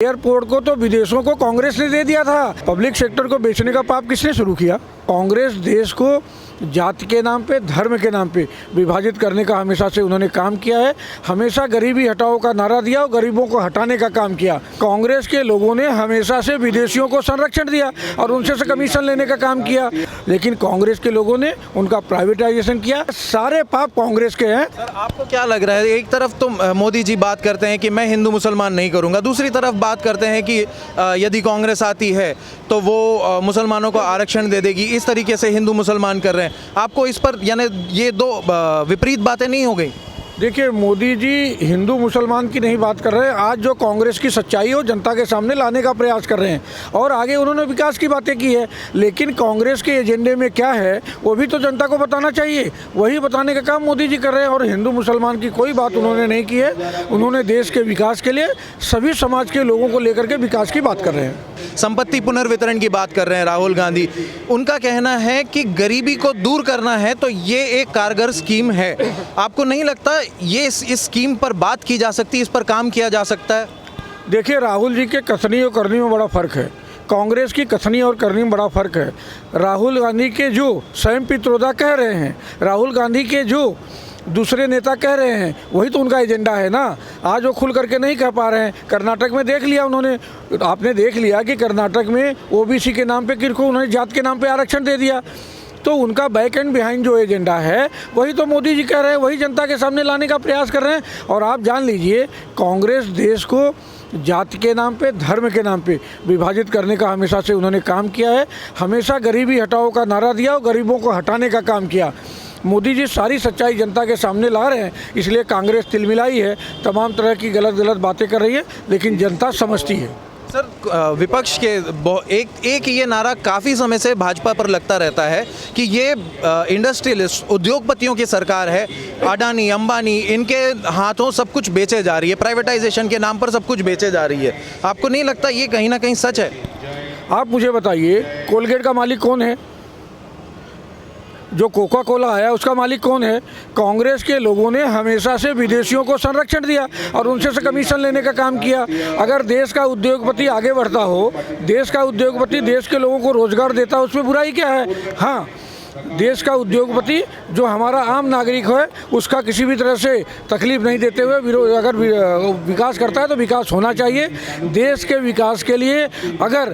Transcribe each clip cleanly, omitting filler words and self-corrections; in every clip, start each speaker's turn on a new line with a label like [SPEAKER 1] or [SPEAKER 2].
[SPEAKER 1] Airport को तो विदेशों को कांग्रेस ने दे दिया था। पब्लिक सेक्टर को बेचने का पाप किसने शुरू किया? कांग्रेस देश को जाति के नाम पे, धर्म के नाम पे विभाजित करने का हमेशा से उन्होंने काम किया है। हमेशा गरीबी हटाओ का नारा दिया और गरीबों को हटाने का काम किया। कांग्रेस के लोगों ने हमेशा से विदेशियों को संरक्षण दिया और उनसे से कमीशन लेने का काम किया, लेकिन कांग्रेस के लोगों ने उनका प्राइवेटाइजेशन किया। सारे पाप कांग्रेस के हैं।
[SPEAKER 2] सर, आपको क्या लग रहा है, एक तरफ तो मोदी जी बात करते हैं कि मैं हिंदू मुसलमान नहीं करूंगा, दूसरी तरफ बात करते हैं कि यदि कांग्रेस आती है तो वो मुसलमानों को आरक्षण दे देगी। इस तरीके से हिंदू मुसलमान कर रहे हैं। आपको इस पर यानी ये दो विपरीत बातें नहीं हो गई?
[SPEAKER 1] देखिए, मोदी जी हिंदू मुसलमान की नहीं बात कर रहे हैं। आज जो कांग्रेस की सच्चाई है वो जनता के सामने लाने का प्रयास कर रहे हैं और आगे उन्होंने विकास की बातें की है, लेकिन कांग्रेस के एजेंडे में क्या है वो भी तो जनता को बताना चाहिए। वही बताने का काम मोदी जी कर रहे हैं और हिंदू मुसलमान की कोई बात उन्होंने नहीं की है। उन्होंने देश के विकास के लिए सभी समाज के लोगों को लेकर के विकास की बात कर रहे हैं।
[SPEAKER 2] संपत्ति पुनर्वितरण की बात कर रहे हैं राहुल गांधी। उनका कहना है कि गरीबी को दूर करना है तो ये एक कारगर स्कीम है। आपको नहीं लगता ये इस स्कीम पर बात की जा सकती है, इस पर काम किया जा सकता है?
[SPEAKER 1] देखिए, राहुल जी के कथनी और करनी में बड़ा फ़र्क है। कांग्रेस की कथनी और करनी में बड़ा फ़र्क है। राहुल गांधी के जो स्वयं पित्रोदा कह रहे हैं, राहुल गांधी के जो दूसरे नेता कह रहे हैं, वही तो उनका एजेंडा है ना। आज वो खुल करके नहीं कह पा रहे हैं। कर्नाटक में देख लिया उन्होंने, आपने देख लिया कि कर्नाटक में ओबीसी के नाम पे किनको उन्होंने जात के नाम पे आरक्षण दे दिया। तो उनका बैक एंड बिहाइंड जो एजेंडा है वही तो मोदी जी कह रहे हैं, वही जनता के सामने लाने का प्रयास कर रहे हैं। और आप जान लीजिए, कांग्रेस देश को जाति के नाम पे, धर्म के नाम पे विभाजित करने का हमेशा से उन्होंने काम किया है। हमेशा गरीबी हटाओ का नारा दिया और गरीबों को हटाने का काम किया। मोदी जी सारी सच्चाई जनता के सामने ला रहे हैं, इसलिए कांग्रेस तिलमिलाई है, तमाम तरह की गलत गलत बातें कर रही है, लेकिन जनता समझती है।
[SPEAKER 2] सर, विपक्ष के एक ये नारा काफ़ी समय से भाजपा पर लगता रहता है कि ये इंडस्ट्रियलिस्ट, उद्योगपतियों की सरकार है। अडानी, अंबानी, इनके हाथों सब कुछ बेचे जा रही है, प्राइवेटाइजेशन के नाम पर सब कुछ बेचे जा रही है। आपको नहीं लगता ये कहीं ना कहीं सच है?
[SPEAKER 1] आप मुझे बताइए, कोलगेट का मालिक कौन है? जो कोका कोला आया उसका मालिक कौन है? कांग्रेस के लोगों ने हमेशा से विदेशियों को संरक्षण दिया और उनसे से कमीशन लेने का काम किया। अगर देश का उद्योगपति आगे बढ़ता हो, देश का उद्योगपति देश के लोगों को रोजगार देता हो, उसमें बुराई क्या है? हाँ, देश का उद्योगपति जो हमारा आम नागरिक है उसका किसी भी तरह से तकलीफ नहीं देते हुए अगर विकास करता है तो विकास होना चाहिए। देश के विकास के लिए अगर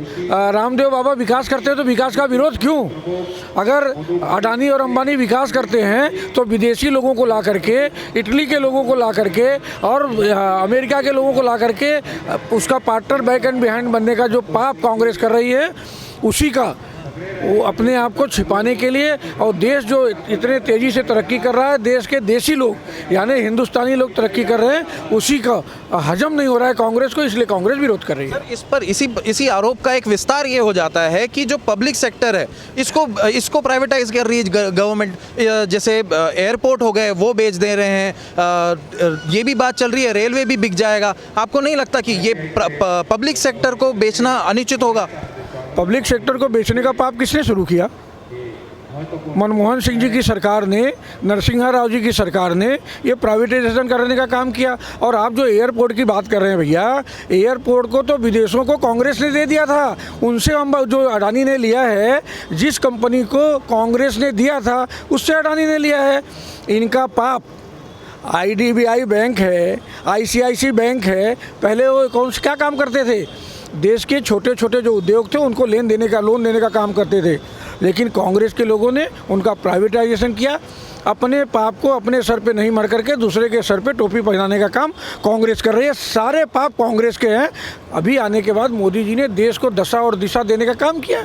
[SPEAKER 1] रामदेव बाबा विकास करते हैं तो विकास का विरोध क्यों? अगर अडानी और अंबानी विकास करते हैं तो विदेशी लोगों को ला करके, इटली के लोगों को ला करके और अमेरिका के लोगों को ला करके उसका पार्टनर बैक एंड बिहाइंड बनने का जो पाप कांग्रेस कर रही है, उसी का वो अपने आप को छिपाने के लिए, और देश जो इतने तेज़ी से तरक्की कर रहा है, देश के देसी लोग यानी हिंदुस्तानी लोग तरक्की कर रहे हैं, उसी का हजम नहीं हो रहा है कांग्रेस को, इसलिए कांग्रेस विरोध कर रही है।
[SPEAKER 2] सर, इस पर इसी आरोप का एक विस्तार ये हो जाता है कि जो पब्लिक सेक्टर है इसको प्राइवेटाइज कर रही है गवर्नमेंट। जैसे एयरपोर्ट हो गए वो बेच दे रहे हैं, ये भी बात चल रही है रेलवे भी बिक जाएगा। आपको नहीं लगता कि ये पब्लिक सेक्टर को बेचना अनुचित होगा?
[SPEAKER 1] पब्लिक सेक्टर को बेचने का पाप किसने शुरू किया? मनमोहन सिंह जी की सरकार ने, नरसिम्हा राव जी की सरकार ने ये प्राइवेटाइजेशन करने का काम किया। और आप जो एयरपोर्ट की बात कर रहे हैं भैया, एयरपोर्ट को तो विदेशों को कांग्रेस ने दे दिया था। उनसे हम जो अडानी ने लिया है, जिस कंपनी को कांग्रेस ने दिया था उससे अडानी ने लिया है। इनका पाप IDBI बैंक है, ICICI बैंक है, पहले वो कौन से क्या काम करते थे? देश के छोटे छोटे जो उद्योग थे उनको लोन देने का काम करते थे, लेकिन कांग्रेस के लोगों ने उनका प्राइवेटाइजेशन किया। अपने पाप को अपने सर पे नहीं मर करके दूसरे के सर पे टोपी पहनाने का काम कांग्रेस कर रही है। सारे पाप कांग्रेस के हैं। अभी आने के बाद मोदी जी ने देश को दशा और दिशा देने का काम किया।